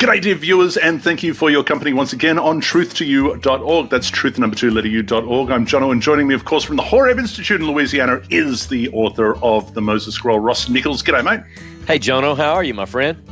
G'day, dear viewers, and thank you for your company once again on truth2u.org. That's truth number 2 letter u.org. I'm Jono, and joining me, of course, from the Horeb Institute in Louisiana is the author of the Moses Scroll, Seth Nichols. G'day, mate. Hey, Jono, how are you, my friend?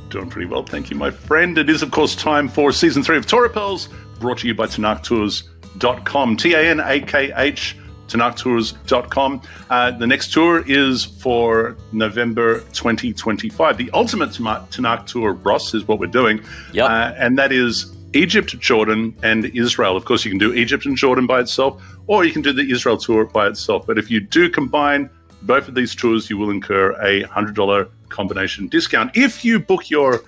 Doing pretty well, thank you, my friend. It is, of course, time for Season 3 of Torah Pearls, brought to you by TanakhTours.com. TANAKH, TanakhTours.com. The next tour is for November 2025. The ultimate Tanakh tour, Ross, is what we're doing. Yep. And that is Egypt, Jordan, and Israel. Of course, you can do Egypt and Jordan by itself, or you can do the Israel tour by itself. But if you do combine both of these tours, you will incur a $100 combination discount. If you book your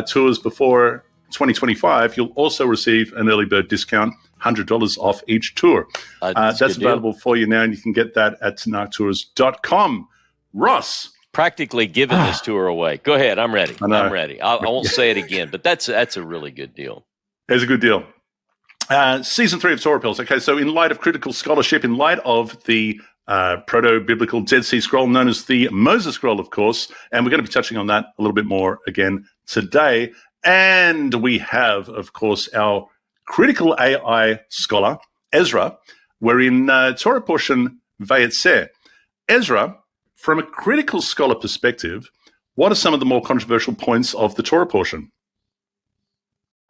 tours before 2025, you'll also receive an early bird discount, $100 off each tour. That's available for you now, and you can get that at TanakhTours.com. Ross. Practically giving this tour away. Go ahead. I'm ready. I'm ready. I won't say it again, but that's a really good deal. It's a good deal. Season 3 of Torah Pearls. Okay, so in light of critical scholarship, in light of the proto-biblical Dead Sea Scroll known as the Moses Scroll, of course, and we're going to be touching on that a little bit more again today. And we have, of course, our critical AI scholar, Ezra. We're in Torah portion Vayyetze. Ezra, from a critical scholar perspective, what are some of the more controversial points of the Torah portion?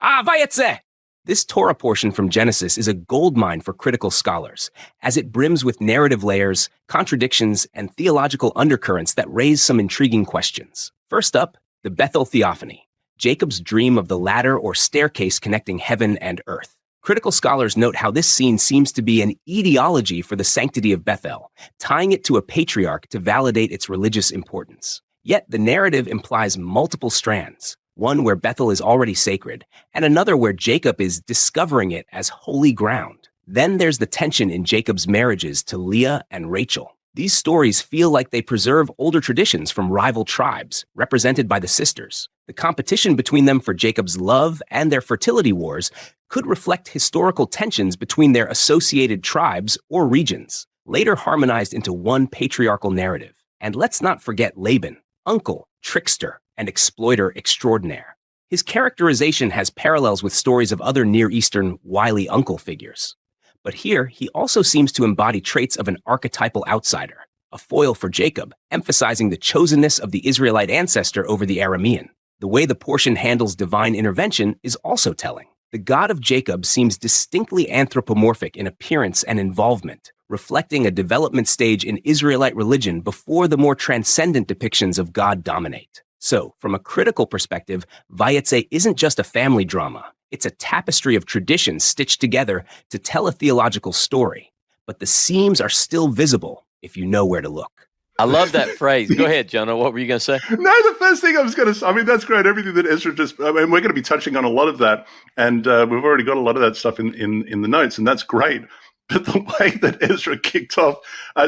Vayyetze! This Torah portion from Genesis is a goldmine for critical scholars, as it brims with narrative layers, contradictions, and theological undercurrents that raise some intriguing questions. First up, the Bethel theophany, Jacob's dream of the ladder or staircase connecting heaven and earth. Critical scholars note how this scene seems to be an etiology for the sanctity of Bethel, tying it to a patriarch to validate its religious importance. Yet the narrative implies multiple strands, one where Bethel is already sacred, and another where Jacob is discovering it as holy ground. Then there's the tension in Jacob's marriages to Leah and Rachel. These stories feel like they preserve older traditions from rival tribes, represented by the sisters. The competition between them for Jacob's love and their fertility wars could reflect historical tensions between their associated tribes or regions, later harmonized into one patriarchal narrative. And let's not forget Laban, uncle, trickster, and exploiter extraordinaire. His characterization has parallels with stories of other Near Eastern wily uncle figures. But here, he also seems to embody traits of an archetypal outsider, a foil for Jacob, emphasizing the chosenness of the Israelite ancestor over the Aramean. The way the portion handles divine intervention is also telling. The God of Jacob seems distinctly anthropomorphic in appearance and involvement, reflecting a development stage in Israelite religion before the more transcendent depictions of God dominate. So, from a critical perspective, Vayyetze isn't just a family drama. It's a tapestry of traditions stitched together to tell a theological story. But the seams are still visible if you know where to look. I love that phrase. Go ahead, Jono. What were you going to say? No, the first thing I was going to say, I mean, that's great. Everything that Ezra we're going to be touching on a lot of that. And we've already got a lot of that stuff in the notes, and that's great. But the way that Ezra kicked off,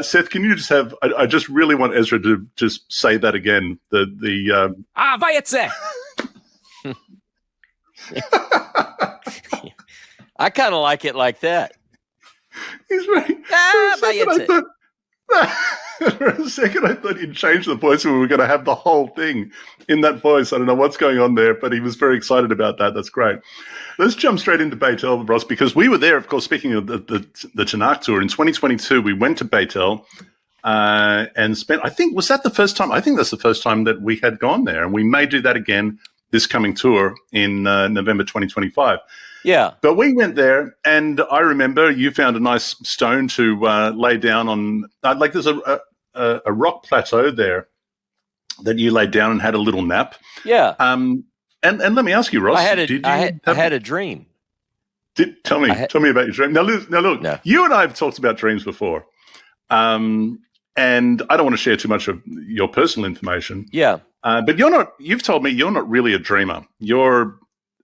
Seth, can you just I just really want Ezra to just say that again. Vayyetze! I kind of like it like that. He's right. For a second, I thought he'd change the voice and we were going to have the whole thing in that voice. I don't know what's going on there, but he was very excited about that. That's great. Let's jump straight into Bethel, Ross, because we were there, of course, speaking of the Tanakh tour. In 2022, we went to Bethel and spent, was that the first time? I think that's the first time that we had gone there. And we may do that again this coming tour in November 2025. Yeah. But we went there, and I remember you found a nice stone to lay down on. There's a rock plateau there that you laid down and had a little nap. Yeah. And let me ask you, Ross. I had a dream. Tell me about your dream. Now look. No. You and I have talked about dreams before, and I don't want to share too much of your personal information. Yeah. But you've told me you're not really a dreamer. You're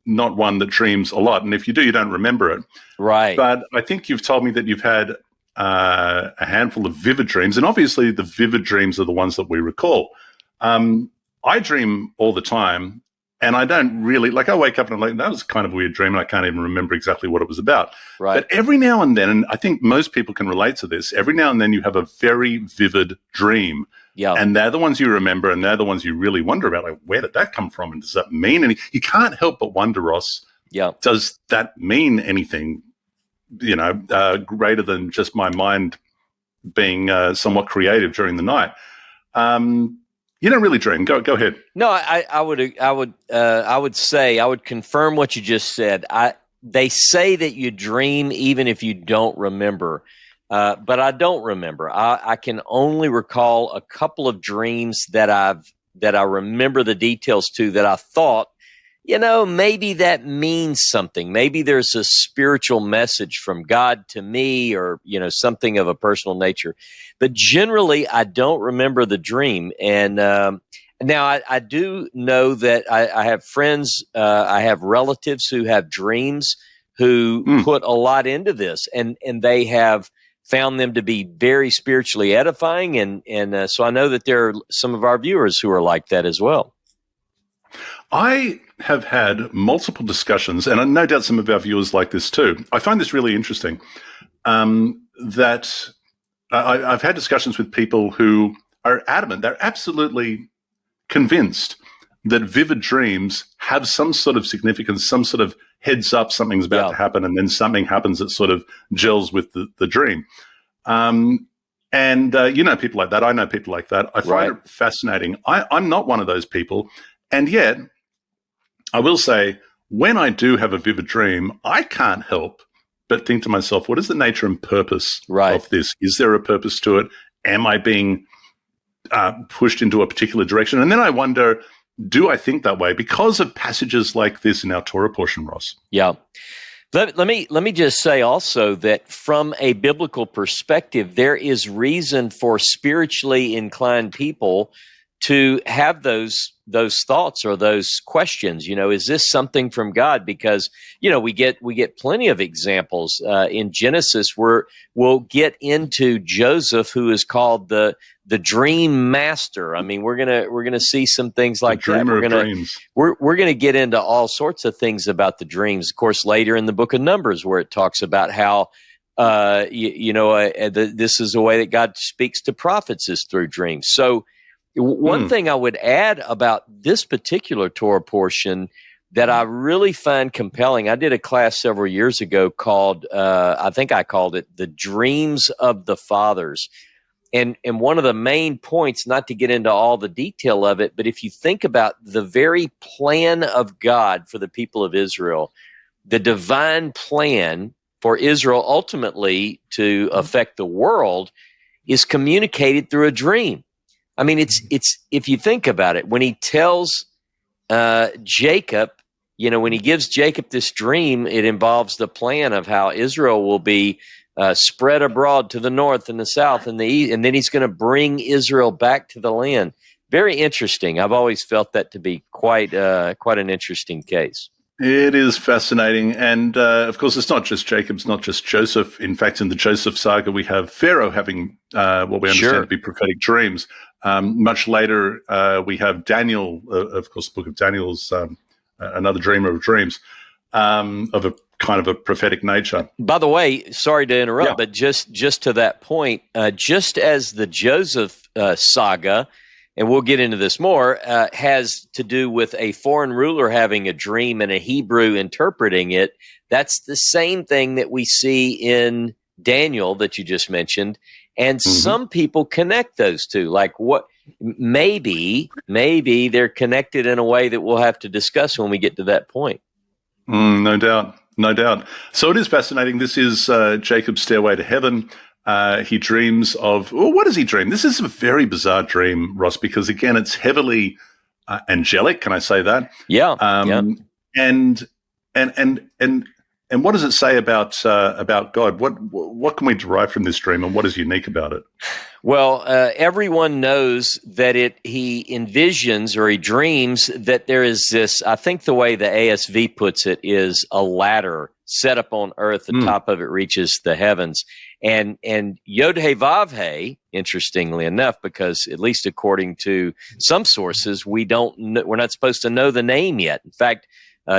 not one that dreams a lot. And if you do, you don't remember it. Right. But I think you've told me that you've had a handful of vivid dreams. And obviously the vivid dreams are the ones that we recall. I dream all the time. And I don't really, I wake up and I'm like, that was kind of a weird dream. And I can't even remember exactly what it was about. Right. But every now and then, and I think most people can relate to this, every now and then you have a very vivid dream. Yeah. And they're the ones you remember, and they're the ones you really wonder about, like, where did that come from? And does that mean anything? You can't help but wonder, Ross, does that mean anything, greater than just my mind being somewhat creative during the night? You don't really dream. Go ahead. No, I would say, I would confirm what you just said. They say that you dream even if you don't remember. But I don't remember. I can only recall a couple of dreams that I remember the details to, that I thought, maybe that means something. Maybe there's a spiritual message from God to me, or, something of a personal nature. But generally, I don't remember the dream. And now I do know that I have friends, I have relatives who have dreams, who put a lot into this, and they have found them to be very spiritually edifying. And so I know that there are some of our viewers who are like that as well. I have had multiple discussions, and no doubt some of our viewers like this too. I find this really interesting, that I've had discussions with people who are adamant, they're absolutely convinced that vivid dreams have some sort of significance, some sort of heads up, something's about to happen, and then something happens that sort of gels with the dream. People like that. I know people like that. I find it fascinating. I'm not one of those people. And yet, I will say, when I do have a vivid dream, I can't help but think to myself, what is the nature and purpose of this? Is there a purpose to it? Am I being pushed into a particular direction? And then I wonder, do I think that way because of passages like this in our Torah portion, Ross? Yeah. Let me just say also that from a biblical perspective, there is reason for spiritually inclined people to have those thoughts or those questions. Is this something from God? Because we get plenty of examples in Genesis where we'll get into Joseph, who is called the dream master. I mean, we're gonna see some things like that. We're gonna get into all sorts of things about the dreams. Of course, later in the book of Numbers, where it talks about how this is a way that God speaks to prophets, is through dreams. So one thing I would add about this particular Torah portion that I really find compelling, I did a class several years ago called, I think I called it The Dreams of the Fathers. And one of the main points, not to get into all the detail of it, but if you think about the very plan of God for the people of Israel, the divine plan for Israel ultimately to affect the world is communicated through a dream. I mean, it's if you think about it, when he tells Jacob, when he gives Jacob this dream, it involves the plan of how Israel will be spread abroad to the north and the south and the east, and then he's going to bring Israel back to the land. Very interesting. I've always felt that to be quite an interesting case. It is fascinating. And, of course, it's not just Jacob, it's not just Joseph. In fact, in the Joseph saga, we have Pharaoh having what we understand to be prophetic dreams. Much later, we have Daniel, of course, the book of Daniel is another dreamer of dreams, of a kind of a prophetic nature. By the way, sorry to interrupt, but just to that point, just as the Joseph saga, and we'll get into this more, has to do with a foreign ruler having a dream and a Hebrew interpreting it. That's the same thing that we see in Daniel that you just mentioned. And some people connect those two. Like what? Maybe they're connected in a way that we'll have to discuss when we get to that point. No doubt. So it is fascinating. This is Jacob's stairway to heaven. He dreams of, what does he dream? This is a very bizarre dream, Ross, because again, it's heavily angelic. Can I say that? Yeah. And what does it say about God? What can we derive from this dream, and what is unique about it? Well, everyone knows that he envisions or he dreams that there is this, I think the way the ASV puts it is a ladder set up on earth. The top of it reaches the heavens. And Yod-Heh-Vav-Heh, interestingly enough, because at least according to some sources, we're not supposed to know the name yet. In fact,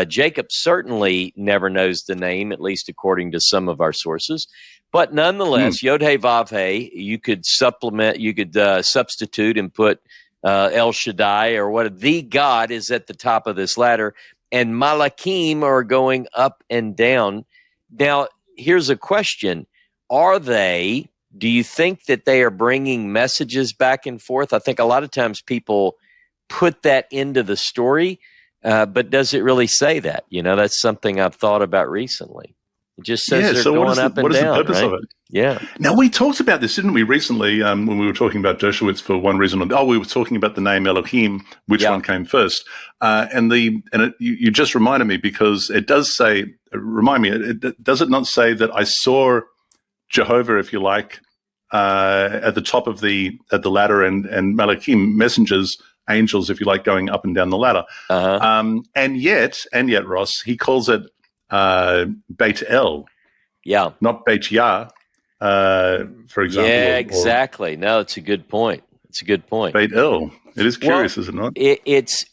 Jacob certainly never knows the name, at least according to some of our sources. But nonetheless, Yod He Vav He, you could substitute and put El Shaddai or what the God is at the top of this ladder, and Malakim are going up and down. Now, here's a question. Do you think that they are bringing messages back and forth? I think a lot of times people put that into the story, but does it really say that? That's something I've thought about recently. It just says they're going up and down. What is the purpose of it? Yeah. Now, we talked about this, didn't we, recently when we were talking about Dershowitz for one reason. We were talking about the name Elohim, which one came first. You just reminded me because it does say, does it not say that I saw Jehovah, if you like, at the top of the ladder and Malachim, messengers, angels, if you like, going up and down the ladder. And yet, Ross, he calls it Beit El. Yeah. Not Beit Yah, for example. Yeah, exactly. No, it's a good point. Beit El. It is curious, is it not?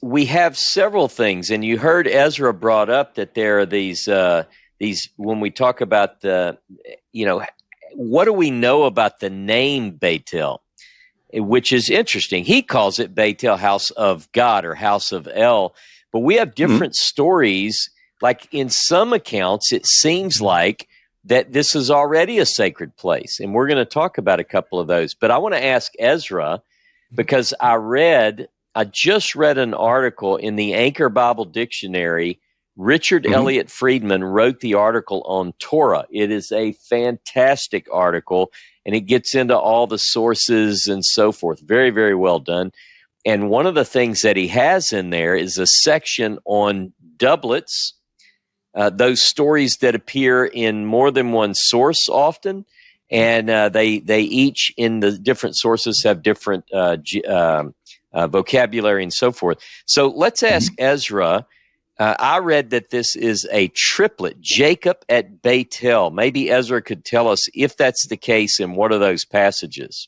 We have several things, and you heard Ezra brought up that there are these when we talk about what do we know about the name Bethel, which is interesting. He calls it Bethel, house of God or house of El, but we have different stories. Like in some accounts, it seems like that this is already a sacred place, and we're going to talk about a couple of those. But I want to ask Ezra, because I just read an article in the Anchor Bible Dictionary. Richard Elliott Friedman wrote the article on Torah. It is a fantastic article, and it gets into all the sources and so forth. Very, very well done. And one of the things that he has in there is a section on doublets, those stories that appear in more than one source often, and they each in the different sources have different vocabulary and so forth. So let's ask Ezra. I read that this is a triplet, Jacob at Bethel. Maybe Ezra could tell us if that's the case and what are those passages?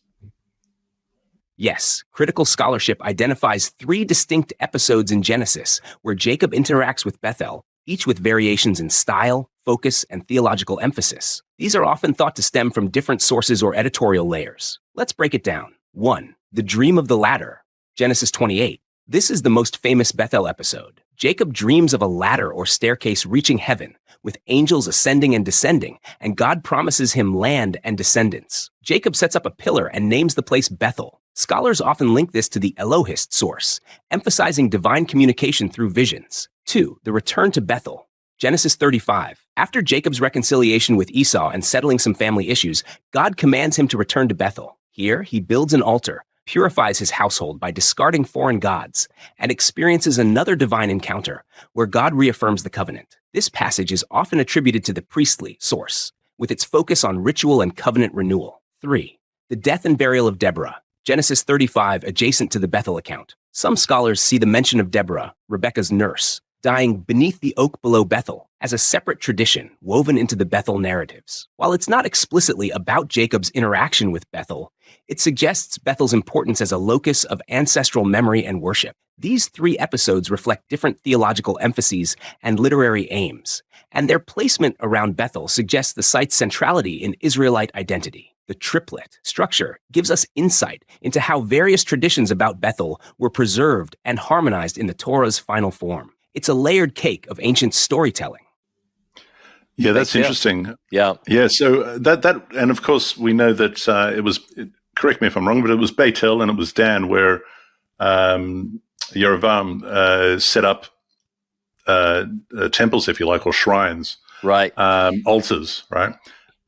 Yes, critical scholarship identifies 3 distinct episodes in Genesis where Jacob interacts with Bethel, each with variations in style, focus, and theological emphasis. These are often thought to stem from different sources or editorial layers. Let's break it down. 1. The dream of the ladder, Genesis 28. This is the most famous Bethel episode. Jacob dreams of a ladder or staircase reaching heaven, with angels ascending and descending, and God promises him land and descendants. Jacob sets up a pillar and names the place Bethel. Scholars often link this to the Elohist source, emphasizing divine communication through visions. 2. The return to Bethel, Genesis 35. After Jacob's reconciliation with Esau and settling some family issues, God commands him to return to Bethel. Here, he builds an altar, purifies his household by discarding foreign gods, and experiences another divine encounter where God reaffirms the covenant. This passage is often attributed to the priestly source, with its focus on ritual and covenant renewal. 3. The death and burial of Deborah, Genesis 35, adjacent to the Bethel account. Some scholars see the mention of Deborah, Rebekah's nurse, dying beneath the oak below Bethel as a separate tradition woven into the Bethel narratives. While it's not explicitly about Jacob's interaction with Bethel, it suggests Bethel's importance as a locus of ancestral memory and worship. These 3 episodes reflect different theological emphases and literary aims, and their placement around Bethel suggests the site's centrality in Israelite identity. The triplet structure gives us insight into how various traditions about Bethel were preserved and harmonized in the Torah's final form. It's a layered cake of ancient storytelling. Yeah, that's interesting. Yeah. So that and of course we know that it was. Correct me if I'm wrong, but it was Bethel and it was Dan where Yerovam set up temples, if you like, or shrines, right? Altars, right?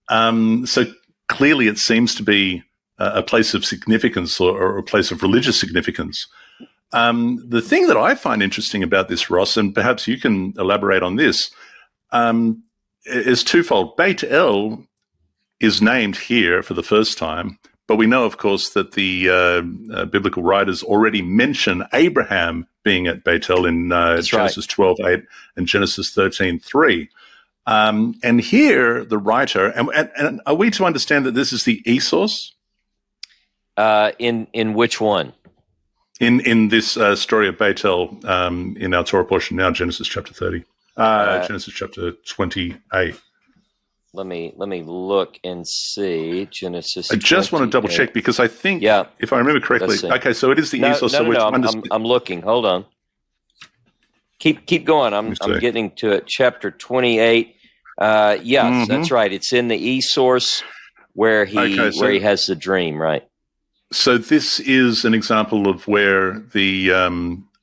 So clearly, it seems to be a place of significance or a place of religious significance. The thing that I find interesting about this, Ross, and perhaps you can elaborate on this, is twofold. Beit El is named here for the first time, but we know, of course, that the biblical writers already mention Abraham being at Beit El in Genesis 12:8 and Genesis 13:3. And here, the writer, and are we to understand that this is the e-source? In which one? In this story of Bethel, in our Torah portion now, Genesis chapter 30, Genesis chapter 28. let me look and see. Genesis. I just want to double check because I think, if I remember correctly, okay, so it is the east or so. I'm looking. Hold on. Keep going. I'm getting to it. Chapter 28. Yes, that's right. It's in the e-source where he has the dream, right? So this is an example of where the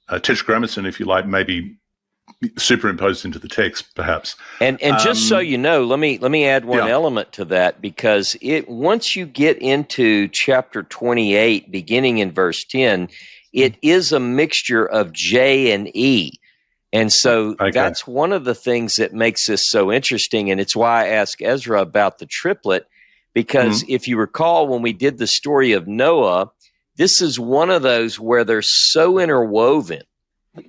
tetragrammaton, if you like, may be superimposed into the text, perhaps. And just so you know, let me add one element to that, because once you get into chapter 28, beginning in verse 10, it is a mixture of J and E. And so that's one of the things that makes this so interesting, and it's why I asked Ezra about the triplet, because if you recall when we did the story of Noah, this is one of those where they're so interwoven,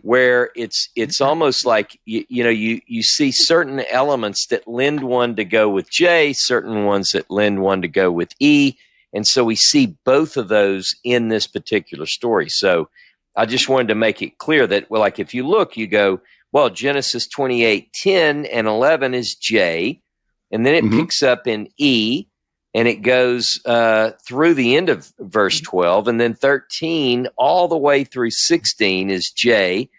where it's almost like you see certain elements that lend one to go with J, certain ones that lend one to go with E, and so we see both of those in this particular story. So I just wanted to make it clear that, well, like if you look, you go, well, Genesis 28:10 and 11 is J, and then it picks up in E, and it goes through the end of verse 12, and then 13 all the way through 16 is J,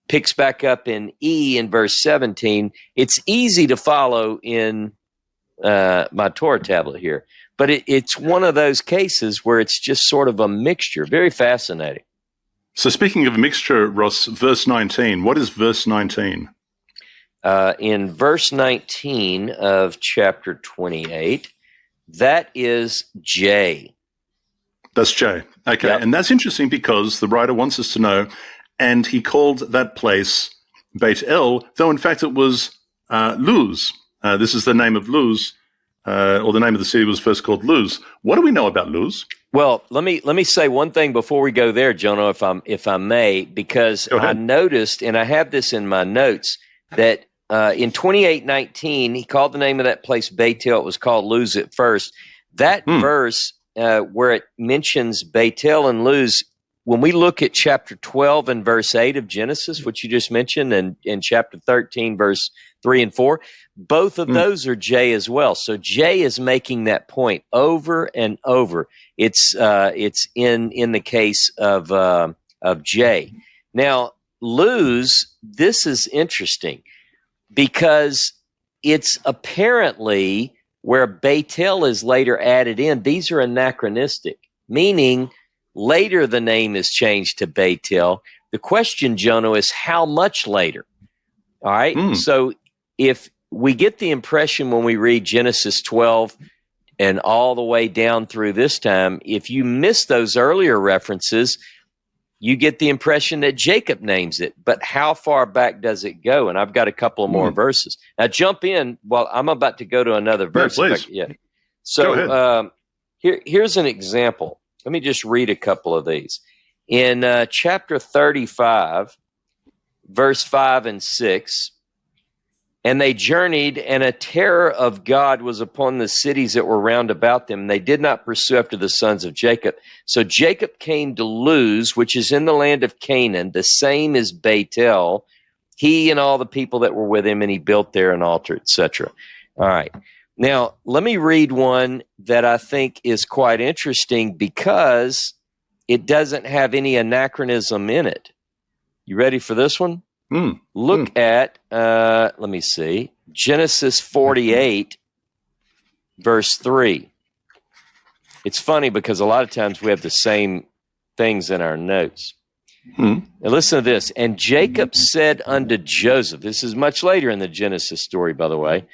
picks back up in E in verse 17. It's easy to follow in my Torah tablet here, but it's one of those cases where it's just sort of a mixture. Very fascinating. So speaking of a mixture, Ross, verse 19, what is verse 19? In verse 19 of chapter 28, that is J. That's J. Okay, and that's interesting because the writer wants us to know, and he called that place Beit El, though in fact it was Luz. This is the name of Luz, or the name of the city was first called Luz. What do we know about Luz? Well, let me say one thing before we go there, Jono, if I may, because I noticed, and I have this in my notes, that in 28:19 he called the name of that place Bethel. It was called Luz at first. That verse where it mentions Bethel and Luz, when we look at chapter 12 and verse 8 of Genesis, which you just mentioned, and in chapter 13, verse 3 and 4, both of those are J as well. So J is making that point over and over. It's in the case of J. Now, Luz, this is interesting because it's apparently where Bethel is later added in. These are anachronistic, meaning later the name is changed to Bethel. The question, Jono, is how much later? All right. So if we get the impression when we read Genesis 12 and all the way down through this time, if you miss those earlier references, you get the impression that Jacob names it. But how far back does it go? And I've got a couple of more verses. Now jump in. Well, I'm about to go to another verse. Please. So here's an example. Let me just read a couple of these. In chapter 35, verse 5 and 6, and they journeyed, and a terror of God was upon the cities that were round about them. They did not pursue after the sons of Jacob. So Jacob came to Luz, which is in the land of Canaan. The same is Bethel, he and all the people that were with him, and he built there an altar, etc. All right. Now, let me read one that I think is quite interesting because it doesn't have any anachronism in it. You ready for this one? Look at, let me see, Genesis 48, verse 3. It's funny because a lot of times we have the same things in our notes. Now listen to this. And Jacob said unto Joseph, this is much later in the Genesis story, by the way,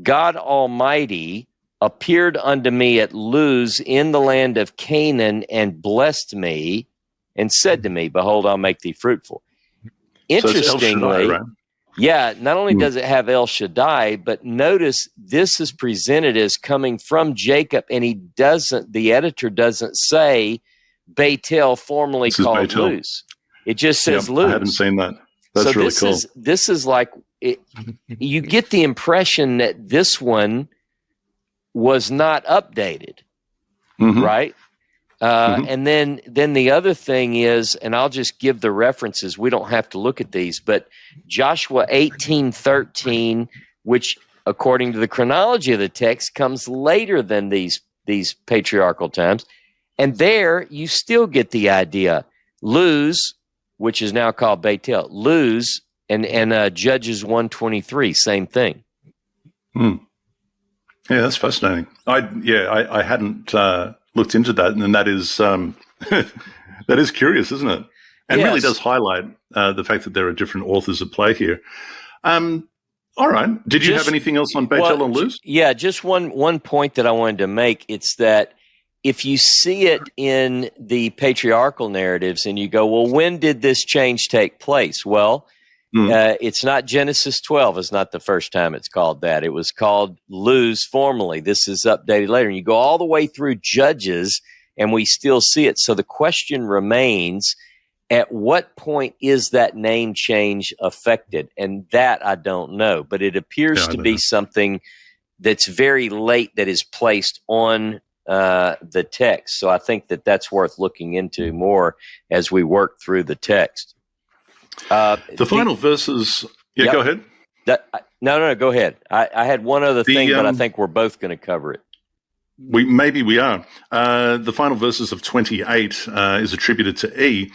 God Almighty appeared unto me at Luz in the land of Canaan and blessed me and said to me, behold, I'll make thee fruitful. Interestingly, not only does it have El Shaddai, but notice this is presented as coming from Jacob, and the editor doesn't say Bethel, formerly called Luz. It just says Luz. I haven't seen that. That's really cool. This is like, you get the impression that this one was not updated, right? And then the other thing is, and I'll just give the references. We don't have to look at these, but Joshua 18:13, which according to the chronology of the text, comes later than these patriarchal times. And there you still get the idea. Luz, which is now called Bethel, Luz, and Judges 123, same thing. Yeah, that's fascinating. I hadn't looked into that, and that is that is curious, isn't it? And Yes. really does highlight the fact that there are different authors at play here. All right. Did you have anything else on Bethel and Luz? Yeah, just one point that I wanted to make. It's that if you see it in the patriarchal narratives and you go, well, when did this change take place? Well, it's not Genesis 12. It's not the first time it's called that. It was called Luz formerly. This is updated later. And you go all the way through Judges, and we still see it. So the question remains, at what point is that name change affected? And that I don't know. But it appears to be something that's very late that is placed on the text. So I think that's worth looking into more as we work through the text. The final verses. Yeah, go ahead. No, go ahead. I had one other thing, but I think we're both going to cover it. Maybe we are. The final verses of 28 is attributed to E.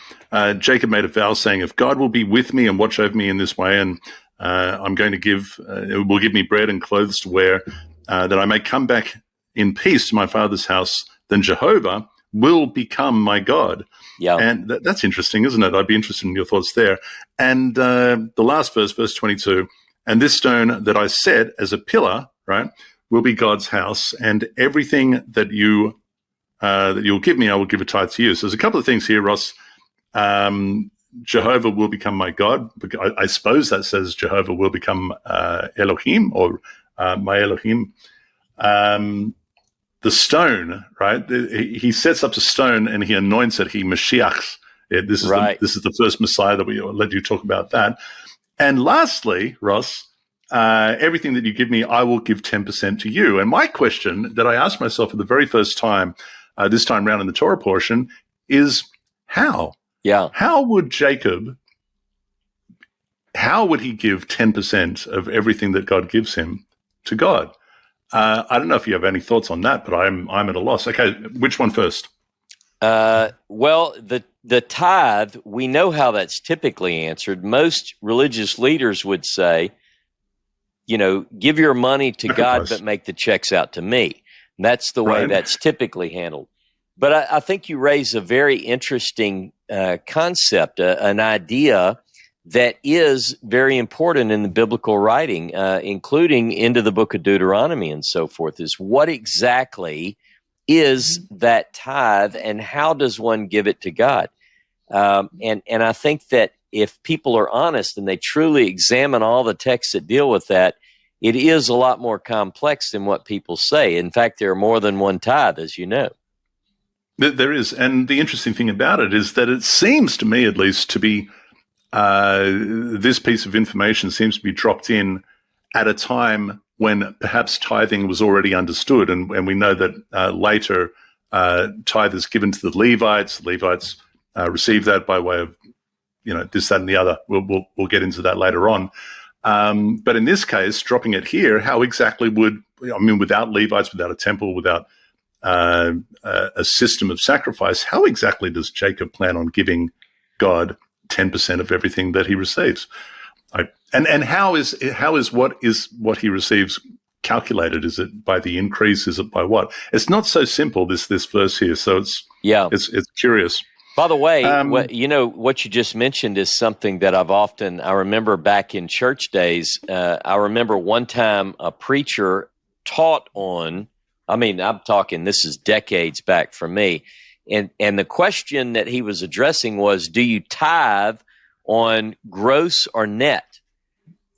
Jacob made a vow saying, if God will be with me and watch over me in this way, and I'm going to will give me bread and clothes to wear, that I may come back in peace to my father's house, then Jehovah will become my God. Yeah. And that's interesting, isn't it? I'd be interested in your thoughts there. And the last verse, verse 22, and this stone that I set as a pillar, right, will be God's house, and everything that you'll give me, I will give a tithe to you. So there's a couple of things here, Ross. Jehovah will become my God. I suppose that says Jehovah will become Elohim, or my Elohim. The stone, right? He sets up a stone and he anoints it. He Mashiachs it. This is the first Messiah that we let you talk about that. And lastly, Ross, everything that you give me, I will give 10% to you. And my question that I asked myself for the very first time, this time around in the Torah portion, is how? Yeah. How would Jacob? How would he give 10% of everything that God gives him to God? I don't know if you have any thoughts on that, but I'm at a loss. Okay, which one first? Well, the tithe, we know how that's typically answered. Most religious leaders would say, give your money to God, but make the checks out to me. And that's the way that's typically handled. But I think you raise a very interesting concept, an idea that is very important in the biblical writing, including into the book of Deuteronomy and so forth, is what exactly is that tithe and how does one give it to God? And I think that if people are honest and they truly examine all the texts that deal with that, it is a lot more complex than what people say. In fact, there are more than one tithe, as you know. There is. And the interesting thing about it is that it seems to me, at least, to be this piece of information seems to be dropped in at a time when perhaps tithing was already understood. And we know that later tithe is given to the Levites. The Levites receive that by way of, this, that, and the other. We'll get into that later on. But in this case, dropping it here, how exactly without Levites, without a temple, without a system of sacrifice, how exactly does Jacob plan on giving God 10% of everything that he receives? And how is what he receives calculated? Is it by the increase? Is it by what? It's not so simple, this verse here. So it's curious. By the way, what you just mentioned is something that I remember back in church days. I remember one time a preacher taught on, I'm talking, this is decades back for me. And the question that he was addressing was, do you tithe on gross or net?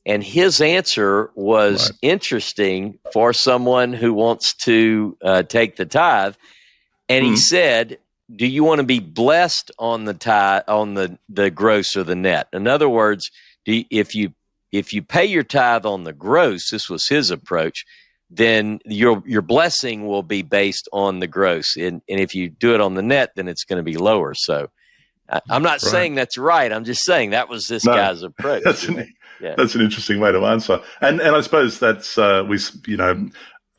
And his answer was interesting for someone who wants to take the tithe. And he said, do you want to be blessed on the tithe, on the gross or the net? In other words, if you pay your tithe on the gross, this was his approach, then your blessing will be based on the gross. And if you do it on the net, then it's going to be lower. So I'm not saying that's right. I'm just saying that was this guy's approach. That's an interesting way to answer. And I suppose that's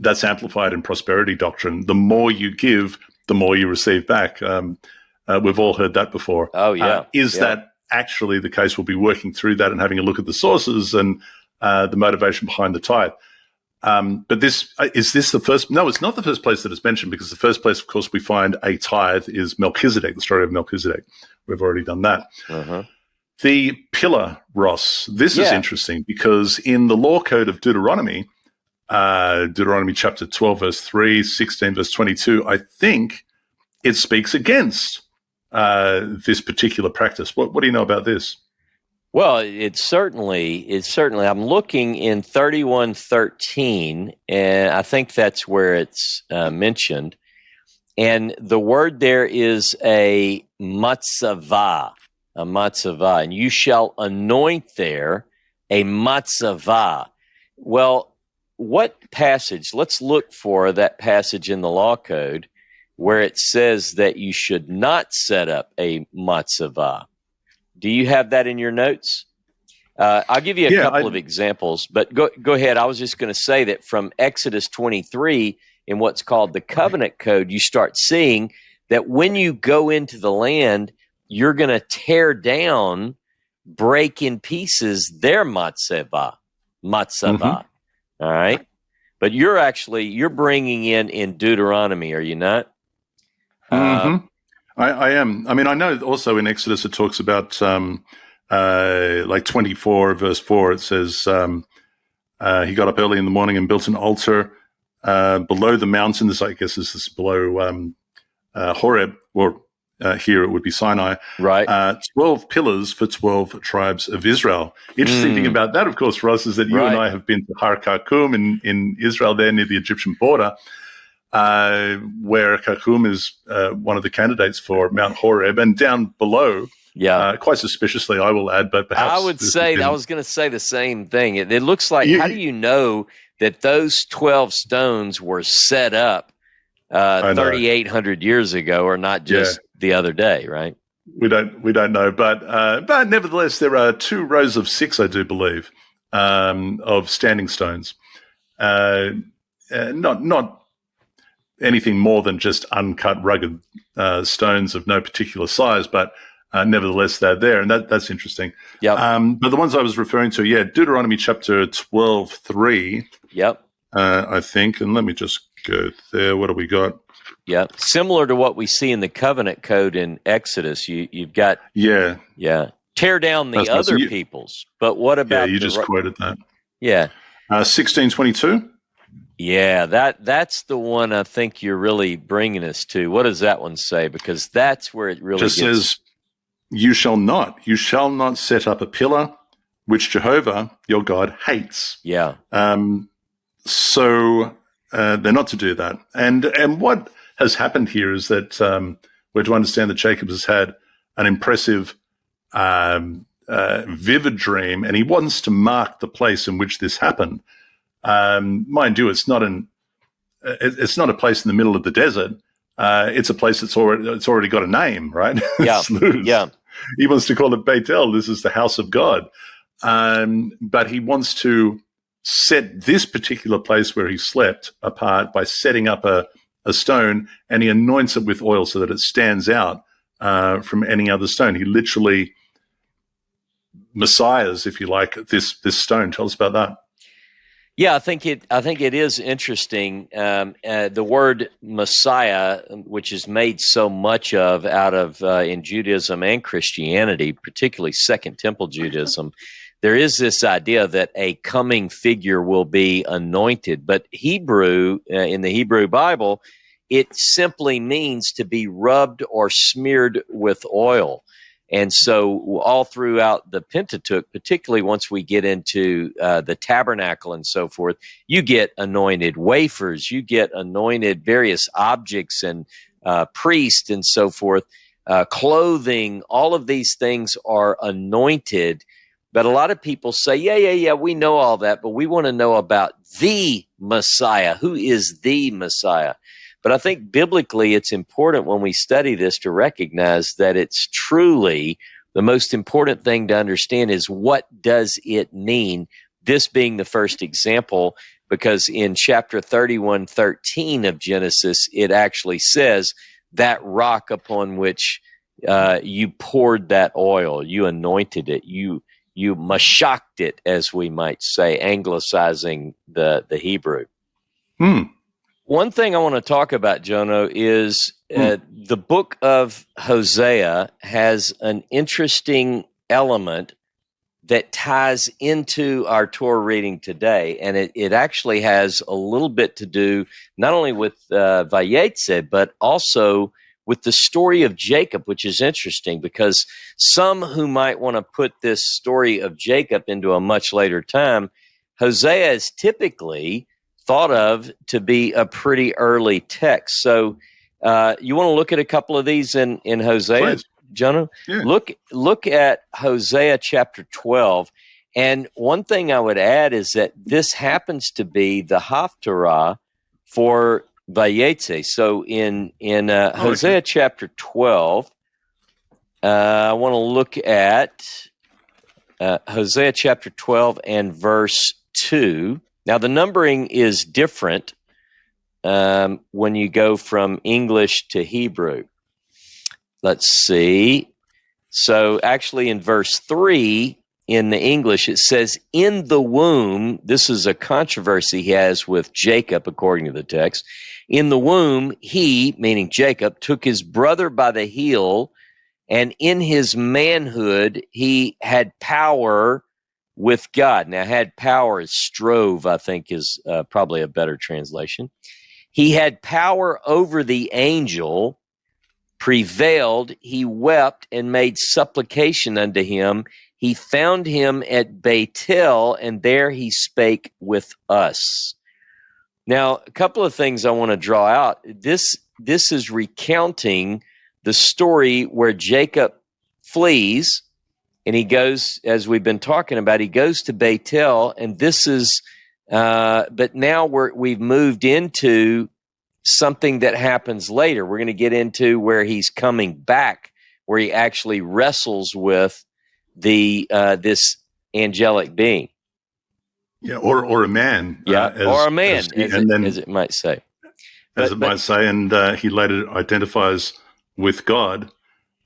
that's amplified in prosperity doctrine. The more you give, the more you receive back. We've all heard that before. Oh yeah. Is that actually the case? We'll be working through that and having a look at the sources and the motivation behind the tithe. But is this the first? No, it's not the first place that it's mentioned, because the first place, of course, we find a tithe is Melchizedek, the story of Melchizedek. We've already done that. The pillar, Ross, this is interesting, because in the law code of Deuteronomy, Deuteronomy chapter 12, verse 3, 16, verse 22, I think it speaks against this particular practice. What do you know about this? Well, it's certainly, I'm looking in 31:13, and I think that's where it's mentioned. And the word there is a matzavah, and you shall anoint there a matzavah. Well, what passage? Let's look for that passage in the law code where it says that you should not set up a matzavah. Do you have that in your notes? I'll give you a couple of examples, but go ahead. I was just going to say that from Exodus 23, in what's called the covenant code, you start seeing that when you go into the land, you're going to tear down, break in pieces their matzavah. All right? But you're bringing in Deuteronomy, are you not? I am. I mean, I know also in Exodus it talks about like 24 verse 4. It says he got up early in the morning and built an altar below the mountain. This, I guess, is below Horeb, or here it would be Sinai. Right. 12 pillars for 12 tribes of Israel. Interesting thing about that, of course, Ross, is that you and I have been to Har Karkum in Israel, there near the Egyptian border, where Karkum is one of the candidates for Mount Horeb, and down below, quite suspiciously, I will add, but perhaps I was going to say the same thing. It looks like, how do you know that those 12 stones were set up 3,800 years ago, or not just the other day, right? We don't know, but nevertheless, there are 2 rows of 6, I do believe, of standing stones. Not anything more than just uncut, rugged stones of no particular size, but nevertheless, they're there, and that's interesting. But the ones I was referring to, Deuteronomy chapter 12:3. I think, and let me just go there. What do we got? Similar to what we see in the covenant code in Exodus. You've got tear down the other peoples. But what about you just quoted that. 16:22. That's the one I think you're really bringing us to. What does that one say? Because that's where it really just says, you shall not set up a pillar which Jehovah your God hates. So they're not to do that. And what has happened here is that we're to understand that Jacob has had an impressive, vivid dream, and he wants to mark the place in which this happened. Mind you, it's not a place in the middle of the desert. It's a place that's already got a name, right? He wants to call it Bethel. This is the house of God. But he wants to set this particular place where he slept apart by setting up a stone, and he anoints it with oil so that it stands out from any other stone. He literally messiahs, if you like, this stone. Tell us about that. I think it is interesting. The word Messiah, which is made so much of out of in Judaism and Christianity, particularly Second Temple Judaism, there is this idea that a coming figure will be anointed. But Hebrew, in the Hebrew Bible, it simply means to be rubbed or smeared with oil. And so all throughout the Pentateuch, particularly once we get into the tabernacle and so forth, you get anointed wafers, you get anointed various objects and priests and so forth, clothing. All of these things are anointed. But a lot of people say, we know all that, but we want to know about the Messiah. Who is the Messiah? But I think biblically it's important when we study this to recognize that it's truly the most important thing to understand is what does it mean, this being the first example, because in chapter 31:13 of Genesis, it actually says that rock upon which you poured that oil, you anointed it, you mashaked it, as we might say, anglicizing the Hebrew. One thing I want to talk about, Jono, is the book of Hosea has an interesting element that ties into our Torah reading today. And it actually has a little bit to do not only with Vayyetze, but also with the story of Jacob, which is interesting because some who might want to put this story of Jacob into a much later time, Hosea is typically thought of to be a pretty early text. So you want to look at a couple of these in Hosea, Please. Jono? Yeah. Look at Hosea chapter 12. And one thing I would add is that this happens to be the Haftarah for Vayyetze. So in Hosea chapter 12, I want to look at Hosea chapter 12 and verse 2. Now, the numbering is different when you go from English to Hebrew. Let's see. So actually in verse 3 in the English, it says, in the womb, this is a controversy he has with Jacob, according to the text. In the womb, he, meaning Jacob, took his brother by the heel, and in his manhood, he had power with God. Now, had power is strove, I think is probably a better translation. He had power over the angel, prevailed, he wept and made supplication unto him. He found him at Bethel, and there he spake with us. Now, a couple of things I want to draw out. This is recounting the story where Jacob flees, and he goes, as we've been talking about, he goes to Bethel, and this is, but now we've moved into something that happens later. We're going to get into where he's coming back, where he actually wrestles with this angelic being. Yeah, or a man. Or a man, as it might say. And he later identifies with God,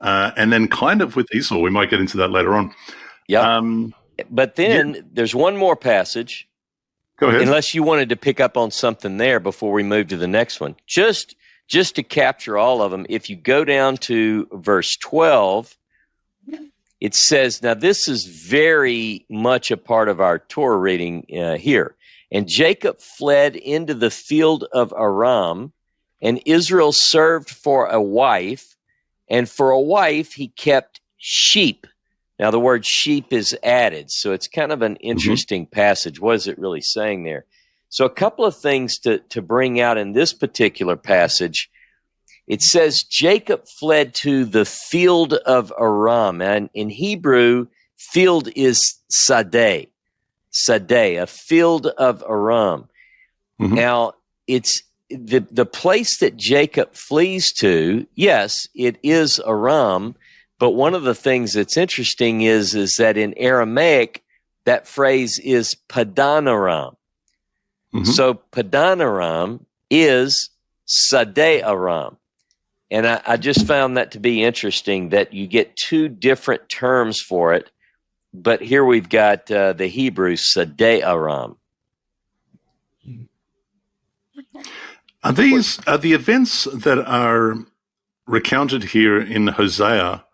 and then kind of with Esau. We might get into that later on. Yeah. But then there's one more passage. Go ahead. Unless you wanted to pick up on something there before we move to the next one. Just to capture all of them, if you go down to verse 12, it says, now this is very much a part of our Torah reading here. And Jacob fled into the field of Aram, and Israel served for a wife, and for a wife he kept sheep. Now, the word sheep is added, so it's kind of an interesting passage. What is it really saying there? So a couple of things to bring out in this particular passage. It says Jacob fled to the field of Aram, and in Hebrew, field is sadeh, a field of Aram. Now, it's the place that Jacob flees to, yes, it is Aram. But one of the things that's interesting is that in Aramaic, that phrase is Padan Aram. So Padan Aram is Sadeh Aram. And I just found that to be interesting that you get two different terms for it. But here we've got the Hebrew Sadeh Aram. Are the events that are recounted here in Hosea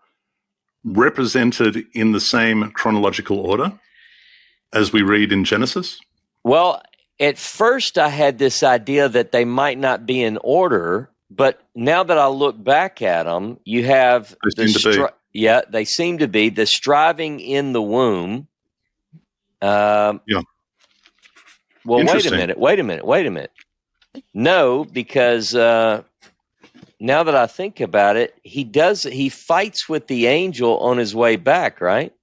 represented in the same chronological order as we read in Genesis? Well, at first I had this idea that they might not be in order, but now that I look back at them, you have they seem to be the striving in the womb. Well, wait a minute. No, because now that I think about it, he fights with the angel on his way back, right?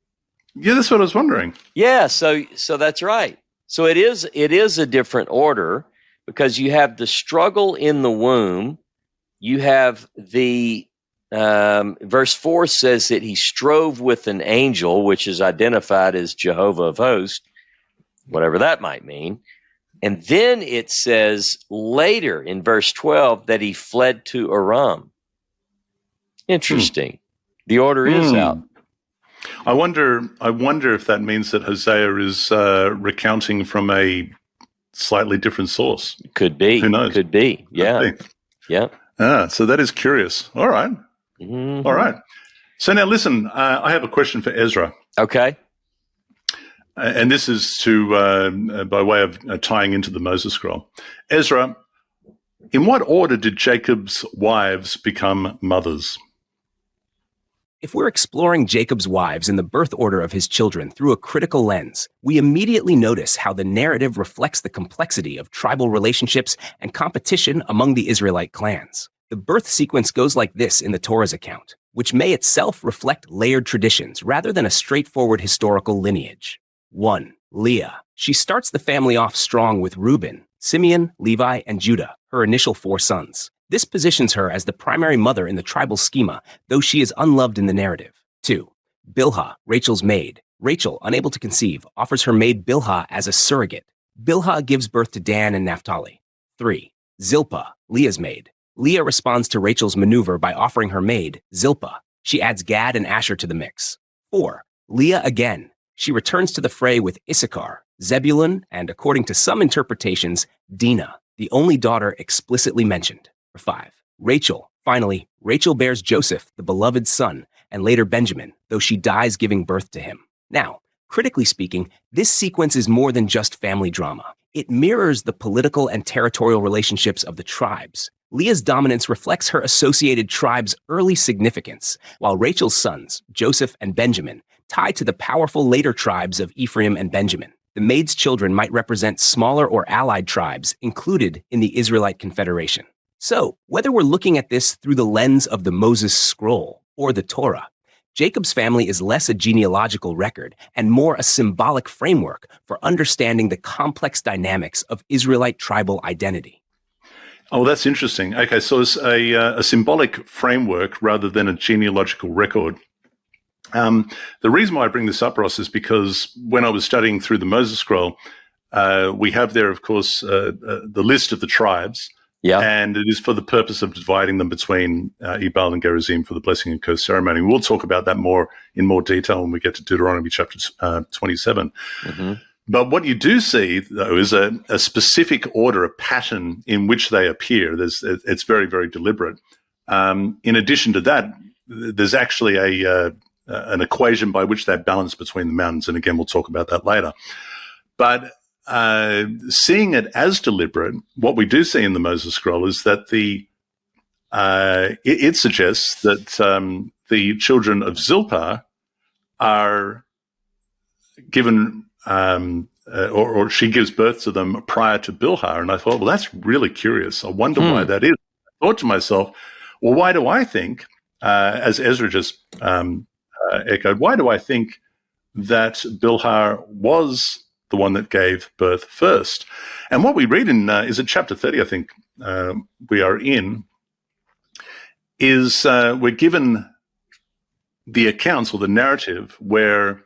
Yeah, that's what I was wondering. Yeah, so that's right. So it is a different order, because you have the struggle in the womb. You have the verse 4 says that he strove with an angel, which is identified as Jehovah of hosts, whatever that might mean. And then it says later in verse 12 that he fled to Aram. Interesting. The order is out. I wonder if that means that Hosea is recounting from a slightly different source. Could be. Who knows? Could be. Yeah. Could be. Yeah. So that is curious. All right. Mm-hmm. All right. So now listen, I have a question for Ezra. Okay. And this is to by way of tying into the Moses scroll. Ezra, in what order did Jacob's wives become mothers? If we're exploring Jacob's wives and the birth order of his children through a critical lens, we immediately notice how the narrative reflects the complexity of tribal relationships and competition among the Israelite clans. The birth sequence goes like this in the Torah's account, which may itself reflect layered traditions rather than a straightforward historical lineage. 1. Leah. She starts the family off strong with Reuben, Simeon, Levi, and Judah, her initial 4 sons. This positions her as the primary mother in the tribal schema, though she is unloved in the narrative. 2. Bilhah, Rachel's maid. Rachel, unable to conceive, offers her maid Bilhah as a surrogate. Bilhah gives birth to Dan and Naphtali. 3. Zilpah, Leah's maid. Leah responds to Rachel's maneuver by offering her maid, Zilpah. She adds Gad and Asher to the mix. 4. Leah again. She returns to the fray with Issachar, Zebulun, and according to some interpretations, Dinah, the only daughter explicitly mentioned. 5. Rachel. Finally, Rachel bears Joseph, the beloved son, and later Benjamin, though she dies giving birth to him. Now, critically speaking, this sequence is more than just family drama. It mirrors the political and territorial relationships of the tribes. Leah's dominance reflects her associated tribe's early significance, while Rachel's sons, Joseph and Benjamin, tie to the powerful later tribes of Ephraim and Benjamin. The maid's children might represent smaller or allied tribes included in the Israelite Confederation. So, whether we're looking at this through the lens of the Moses scroll or the Torah, Jacob's family is less a genealogical record and more a symbolic framework for understanding the complex dynamics of Israelite tribal identity. Oh, that's interesting. Okay, so it's a symbolic framework rather than a genealogical record. The reason why I bring this up, Ross, is because when I was studying through the Moses scroll, we have there, of course, the list of the tribes. Yeah. And it is for the purpose of dividing them between Ebal and Gerizim for the blessing and curse ceremony. We'll talk about that in more detail when we get to Deuteronomy chapter 27. Mm-hmm. But what you do see, though, is a specific order, a pattern in which they appear. It's very, very deliberate. In addition to that, there's actually an equation by which they balance between the mountains. And again, we'll talk about that later. But seeing it as deliberate, what we do see in the Moses scroll is that it suggests that the children of Zilpah are given, or she gives birth to them prior to Bilhah. And I thought, well, that's really curious. I wonder why that is. I thought to myself, well, why do I think, as Ezra just echoed, why do I think that Bilhah was the one that gave birth first? And what we read in, is it chapter 30, I think we are in, is we're given the accounts or the narrative where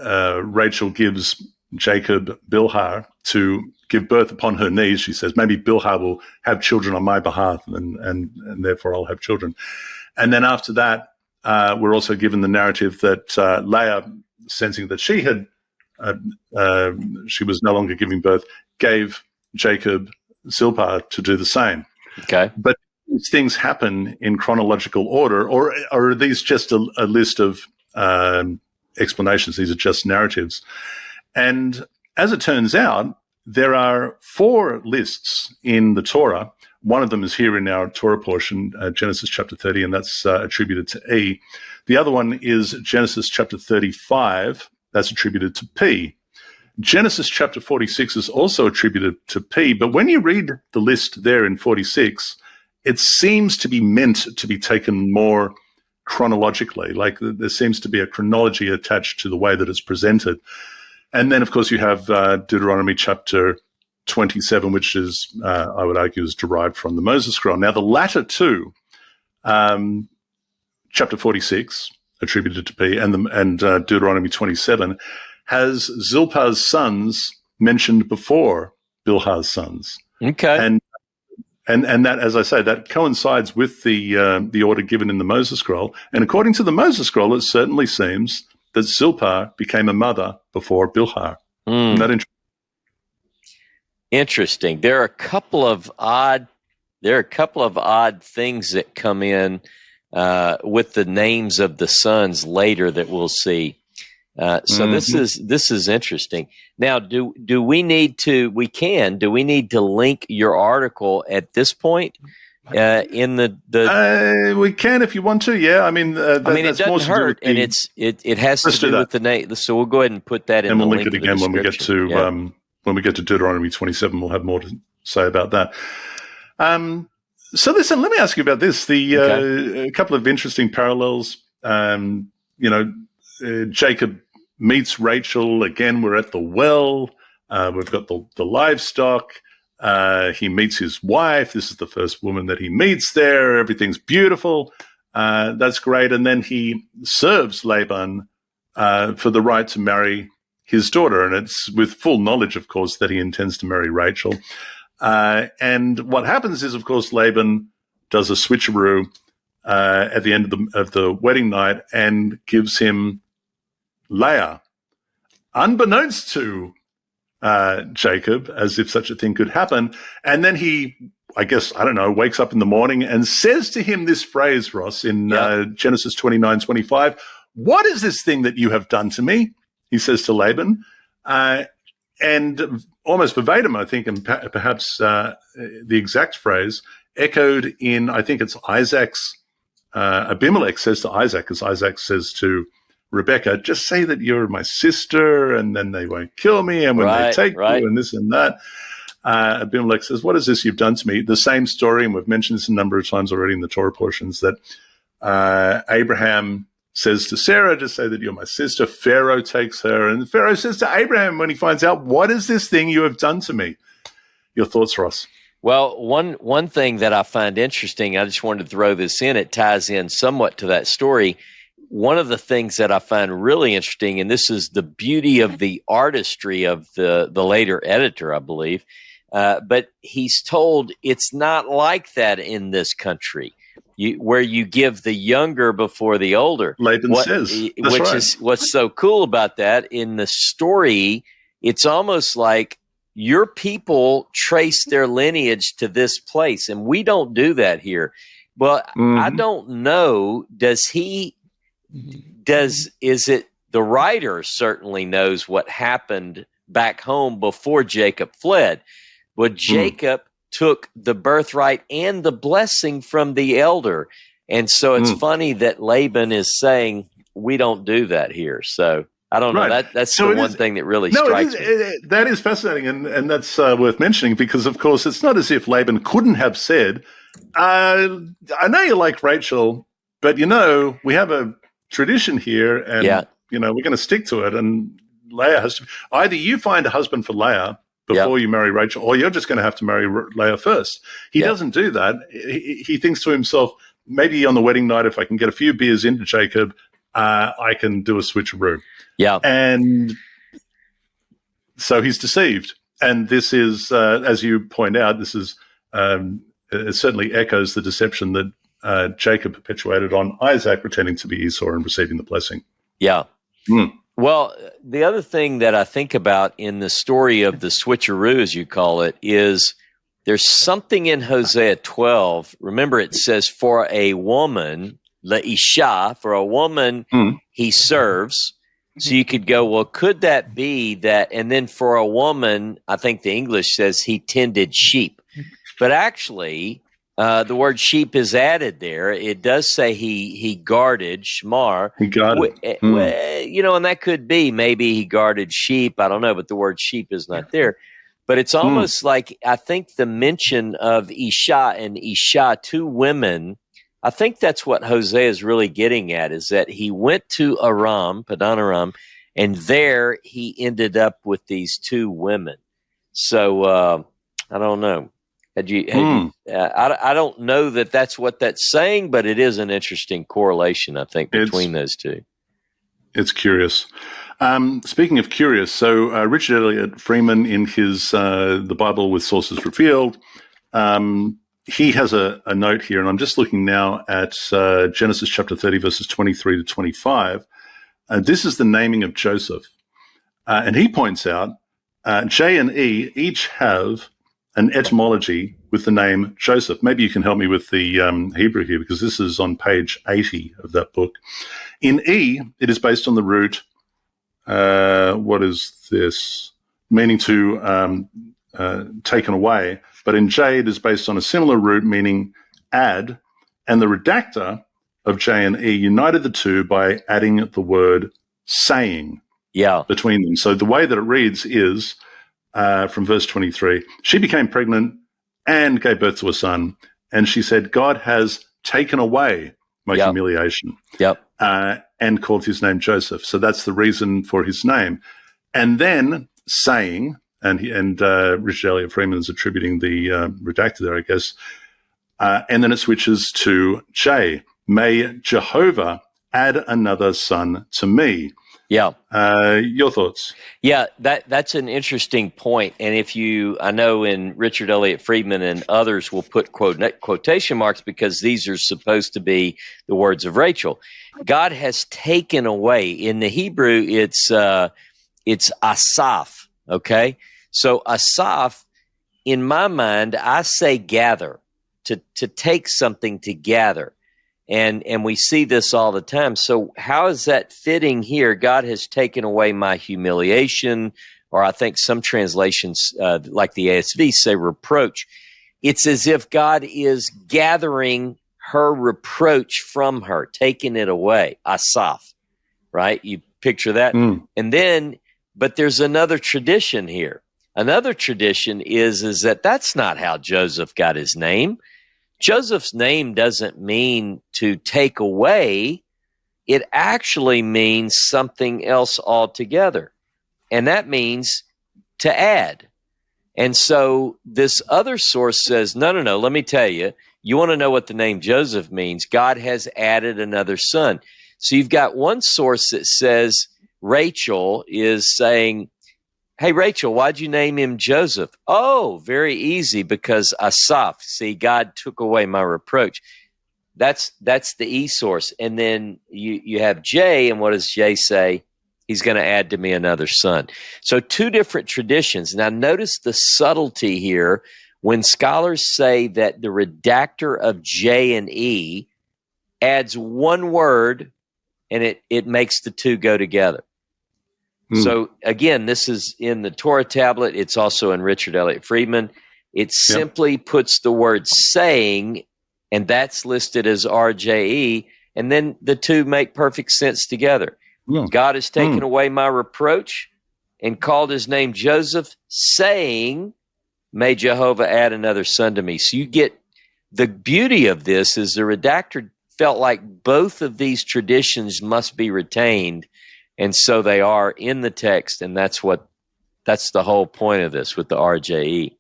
Rachel gives Jacob Bilhah to give birth upon her knees. She says, maybe Bilhah will have children on my behalf, and therefore I'll have children. And then after that, we're also given the narrative that Leah, sensing that she was no longer giving birth, gave Jacob Zilpah to do the same. Okay. But these things happen in chronological order, or are these just a list of explanations? These are just narratives. And as it turns out, there are 4 lists in the Torah. One of them is here in our Torah portion, Genesis chapter 30, and that's attributed to E. The other one is Genesis chapter 35. That's attributed to P. Genesis chapter 46 is also attributed to P, but when you read the list there in 46, it seems to be meant to be taken more chronologically, like there seems to be a chronology attached to the way that it's presented. And then, of course, you have Deuteronomy chapter 27, which is, I would argue, is derived from the Moses scroll. Now, the latter two, chapter 46, attributed to P, and Deuteronomy 27, has Zilpah's sons mentioned before Bilhah's sons. Okay. And that, as I say, that coincides with the order given in the Moses scroll. And according to the Moses scroll, it certainly seems that Zilpah became a mother before Bilhah. Isn't that interesting? Interesting. There are a couple of odd things that come in with the names of the sons later that we'll see. So this is interesting. Now, do we need to link your article at this point in the we can if you want to. Yeah, I mean, it doesn't hurt, and it has to do with the name. So we'll go ahead and put that in. And we'll link it again when we get to when we get to Deuteronomy 27. We'll have more to say about that. So listen, let me ask you about this. A couple of interesting parallels. Jacob meets Rachel again. We're at the well. We've got the livestock. He meets his wife. This is the first woman that he meets there. Everything's beautiful. That's great. And then he serves Laban for the right to marry his daughter. And it's with full knowledge, of course, that he intends to marry Rachel. And what happens is, of course, Laban does a switcheroo at the end of the wedding night and gives him Leah, unbeknownst to Jacob, as if such a thing could happen. And then he, I guess, I don't know, wakes up in the morning and says to him this phrase, Ross, in Genesis 29:25, "What is this thing that you have done to me?" He says to Laban. And almost verbatim, I think, and perhaps the exact phrase echoed in, I think it's Isaac's, Abimelech says to Isaac, as Isaac says to Rebecca, "Just say that you're my sister, and then they won't kill me, and when they take you, and this and that." Abimelech says, "What is this you've done to me?" The same story, and we've mentioned this a number of times already in the Torah portions, that Abraham says to Sarah, "Just say that you're my sister." Pharaoh takes her, and Pharaoh says to Abraham when he finds out, "What is this thing you have done to me?" Your thoughts, Ross? Well, one thing that I find interesting, I just wanted to throw this in, it ties in somewhat to that story. One of the things that I find really interesting, and this is the beauty of the artistry of the later editor, I believe, but he's told it's not like that in this country. Where you give the younger before the older. Laban says. Is what's so cool about that. In the story, it's almost like your people trace their lineage to this place, and we don't do that here. But I don't know, is it the writer certainly knows what happened back home before Jacob fled. But Jacob took the birthright and the blessing from the elder. And so it's funny that Laban is saying, we don't do that here. So I don't know. That's so the one thing that really strikes me. That is fascinating. And that's worth mentioning because, of course, it's not as if Laban couldn't have said, I know you like Rachel, but, we have a tradition here and, we're going to stick to it. And Leah has to – either you find a husband for Leah before you marry Rachel, or you're just going to have to marry Leah first. He doesn't do that. He thinks to himself, maybe on the wedding night, if I can get a few beers into Jacob, I can do a switcheroo. Yeah. And so he's deceived. And this is, as you point out, this is it certainly echoes the deception that Jacob perpetuated on Isaac, pretending to be Esau and receiving the blessing. Yeah. Well, the other thing that I think about in the story of the switcheroo, as you call it, is there's something in Hosea 12. Remember, it says, for a woman, Isha, for a woman, he serves. So you could go, well, could that be that? And then for a woman, I think the English says he tended sheep. But actually, the word sheep is added there. It does say he guarded Shmar. He guarded. And that could be maybe he guarded sheep. I don't know, but the word sheep is not there. But it's almost like I think the mention of Isha and Isha, two women, I think that's what Hosea is really getting at, is that he went to Aram, Padan Aram, and there he ended up with these two women. So I don't know. I don't know that that's what that's saying, but it is an interesting correlation, I think, between those two. It's curious. Speaking of curious, so Richard Elliott Freeman, in his The Bible with Sources Revealed, he has a note here, and I'm just looking now at Genesis chapter 30, verses 23 to 25. This is the naming of Joseph. And he points out J and E each have an etymology with the name Joseph. Maybe you can help me with the Hebrew here, because this is on page 80 of that book. In E, it is based on the root, what is this? Meaning to taken away. But in J, it is based on a similar root, meaning add. And the redactor of J and E united the two by adding the word saying between them. So the way that it reads is, from verse 23, she became pregnant and gave birth to a son. And she said, God has taken away my humiliation. And called his name Joseph. So that's the reason for his name. And then saying, and Richard Elliott Freeman is attributing the redactor there, I guess. And then it switches to J. May Jehovah add another son to me. Your thoughts? That's an interesting point. And I know in Richard Elliott Freeman and others will put quotation marks, because these are supposed to be the words of Rachel. God has taken away. In the Hebrew, it's asaf. Okay, so asaf, in my mind, I say gather, to take something to gather. And we see this all the time. So how is that fitting here? God has taken away my humiliation, or I think some translations, like the ASV, say reproach. It's as if God is gathering her reproach from her, taking it away. Asaf, right? You picture that? And then, but there's another tradition here. Another tradition is that that's not how Joseph got his name. Joseph's name doesn't mean to take away. It actually means something else altogether. And that means to add. And so this other source says, no, let me tell you, you want to know what the name Joseph means? God has added another son. So you've got one source that says Rachel is saying, hey, Rachel, why'd you name him Joseph? Oh, very easy, because Asaph. See, God took away my reproach. That's the E source. And then you have J, and what does J say? He's going to add to me another son. So two different traditions. Now notice the subtlety here when scholars say that the redactor of J and E adds one word and it makes the two go together. So again, this is in the Torah tablet. It's also in Richard Elliott Freeman. It simply puts the word saying, and that's listed as RJE, and then the two make perfect sense together. God has taken away my reproach and called his name Joseph, saying, may Jehovah add another son to me. So you get the beauty of this is the redactor felt like both of these traditions must be retained. And so they are in the text, and that's the whole point of this with the RJE.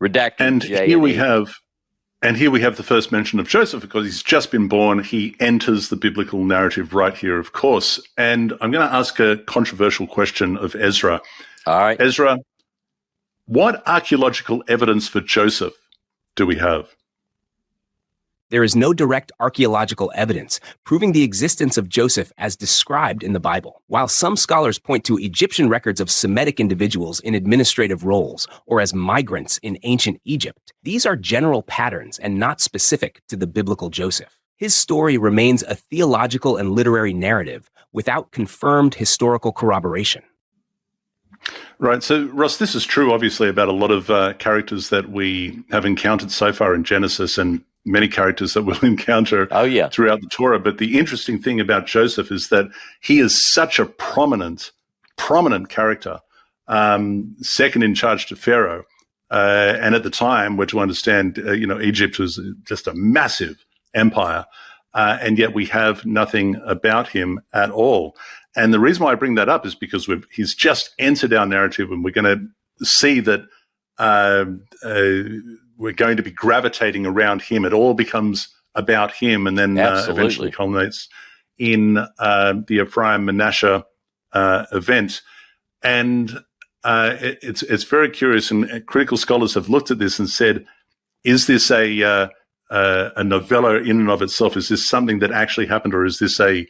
Redacted and J here we have the first mention of Joseph, because he's just been born. He enters the biblical narrative right here, of course. And I'm going to ask a controversial question of Ezra. All right. Ezra, what archaeological evidence for Joseph do we have? There is no direct archaeological evidence proving the existence of Joseph as described in the Bible. While some scholars point to Egyptian records of Semitic individuals in administrative roles or as migrants in ancient Egypt, these are general patterns and not specific to the biblical Joseph. His story remains a theological and literary narrative without confirmed historical corroboration. Right. So, Ross, this is true, obviously, about a lot of characters that we have encountered so far in Genesis, and many characters that we'll encounter throughout the Torah. But the interesting thing about Joseph is that he is such a prominent character, second in charge to Pharaoh. And at the time, we're to understand, Egypt was just a massive empire, and yet we have nothing about him at all. And the reason why I bring that up is because he's just entered our narrative, and we're going to see that we're going to be gravitating around him. It all becomes about him, and then eventually culminates in the Ephraim-Manasseh event. And it's very curious, and critical scholars have looked at this and said, is this a novella in and of itself? Is this something that actually happened, or is this a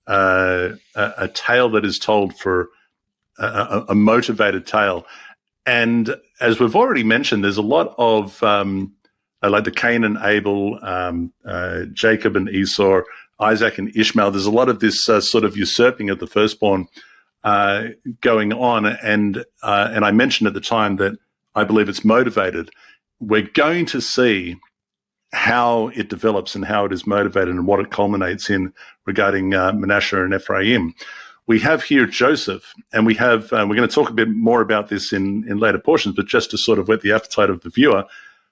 tale that is told for a motivated tale? And as we've already mentioned, there's a lot of like the Cain and Abel, Jacob and Esau, Isaac and Ishmael. There's a lot of this sort of usurping of the firstborn going on, and I mentioned at the time that I believe it's motivated. We're going to see how it develops and how it is motivated and what it culminates in regarding Manasseh and Ephraim. We have here Joseph, and we're going to talk a bit more about this in later portions, but just to sort of whet the appetite of the viewer,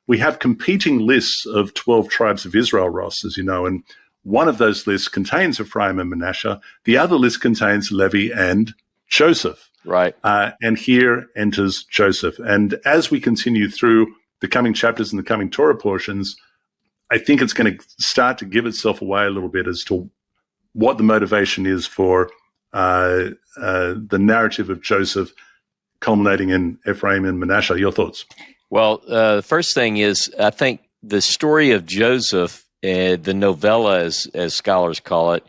we have competing lists of 12 tribes of Israel, Ross, as you know, and one of those lists contains Ephraim and Manasseh. The other list contains Levi and Joseph. Right. And here enters Joseph. And as we continue through the coming chapters and the coming Torah portions, I think it's going to start to give itself away a little bit as to what the motivation is for the narrative of Joseph culminating in Ephraim and Manasseh. Your thoughts? Well, the first thing is, I think the story of Joseph, the novella, as scholars call it,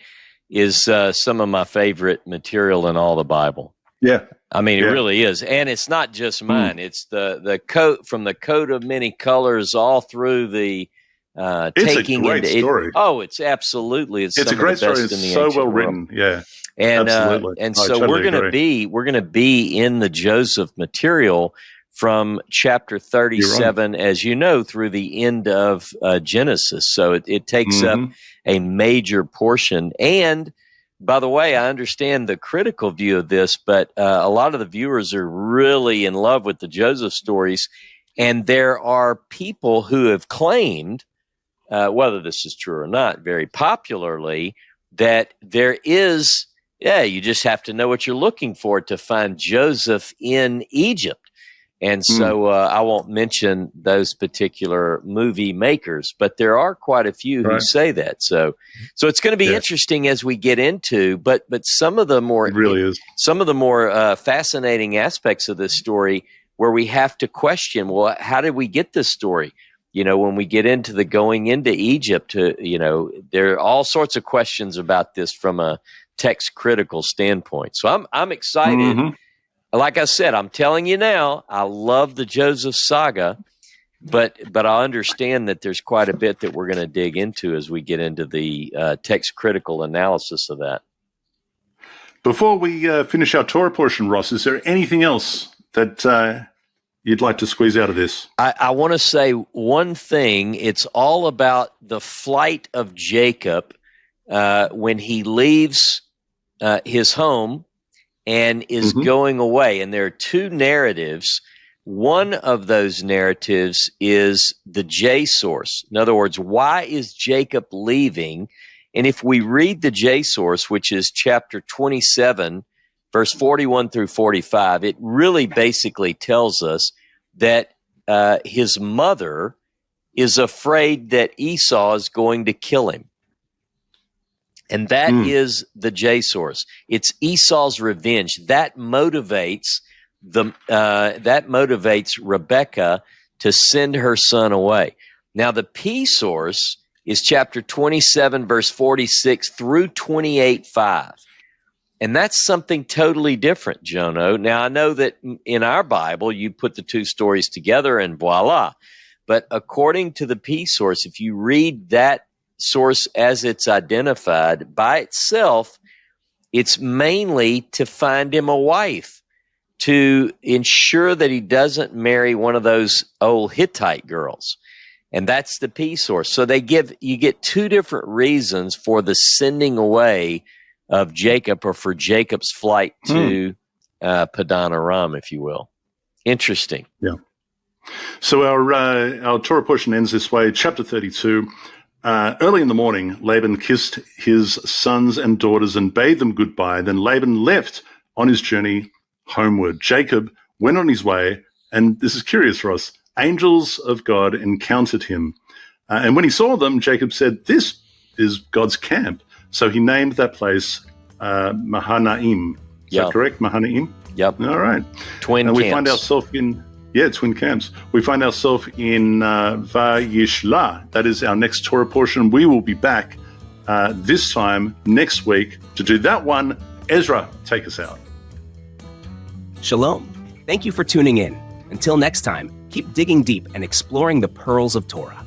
is some of my favorite material in all the Bible. Yeah. I mean, it really is. And it's not just mine. It's the coat, from the coat of many colors all through the it's taking a great story. It's absolutely. It's a some great of the best story. in the It's so ancient well world. written. Yeah. And absolutely. And so we're going to be in the Joseph material from chapter 37, as you know, through the end of Genesis. So it takes up a major portion. And by the way, I understand the critical view of this, but a lot of the viewers are really in love with the Joseph stories. And there are people who have claimed, whether this is true or not, very popularly, that there is, you just have to know what you're looking for to find Joseph in Egypt. And so I won't mention those particular movie makers, but there are quite a few who say that. So it's going to be interesting as we get into, but some of the more fascinating aspects of this story, where we have to question, well, how did we get this story? You know, when we get into the going into Egypt, there are all sorts of questions about this from a text critical standpoint. So I'm excited. Like I said, I'm telling you now, I love the Joseph saga, but I understand that there's quite a bit that we're going to dig into as we get into the text critical analysis of that. Before we finish our Torah portion, Ross, is there anything else that you'd like to squeeze out of this? I want to say one thing. It's all about the flight of Jacob when he leaves his home and is going away. And there are two narratives. One of those narratives is the J source. In other words, why is Jacob leaving? And if we read the J source, which is chapter 27, verse 41 through 45, it really basically tells us that his mother is afraid that Esau is going to kill him. And that is the J source. It's Esau's revenge. That motivates Rebekah to send her son away. Now, the P source is chapter 27, verse 46 through 28:5. And that's something totally different, Jono. Now, I know that in our Bible, you put the two stories together and voila. But according to the P source, if you read that source as it's identified by itself, it's mainly to find him a wife, to ensure that he doesn't marry one of those old Hittite girls. And that's the P source. So you get two different reasons for the sending away of Jacob, or for Jacob's flight to Padan Aram, if you will. Interesting. Yeah. So our Torah portion ends this way. Chapter 32. Early in the morning, Laban kissed his sons and daughters and bade them goodbye. Then Laban left on his journey homeward. Jacob went on his way, And this is curious for us. Angels of God encountered him. And when he saw them, Jacob said, "This is God's camp." So he named that place Mahanaim. Is that correct? Mahanaim? Yep. All right. Twin and camps. we find ourselves in, twin camps. We find ourselves in Vayyetze. That is our next Torah portion. We will be back this time next week to do that one. Ezra, take us out. Shalom. Thank you for tuning in. Until next time, keep digging deep and exploring the pearls of Torah.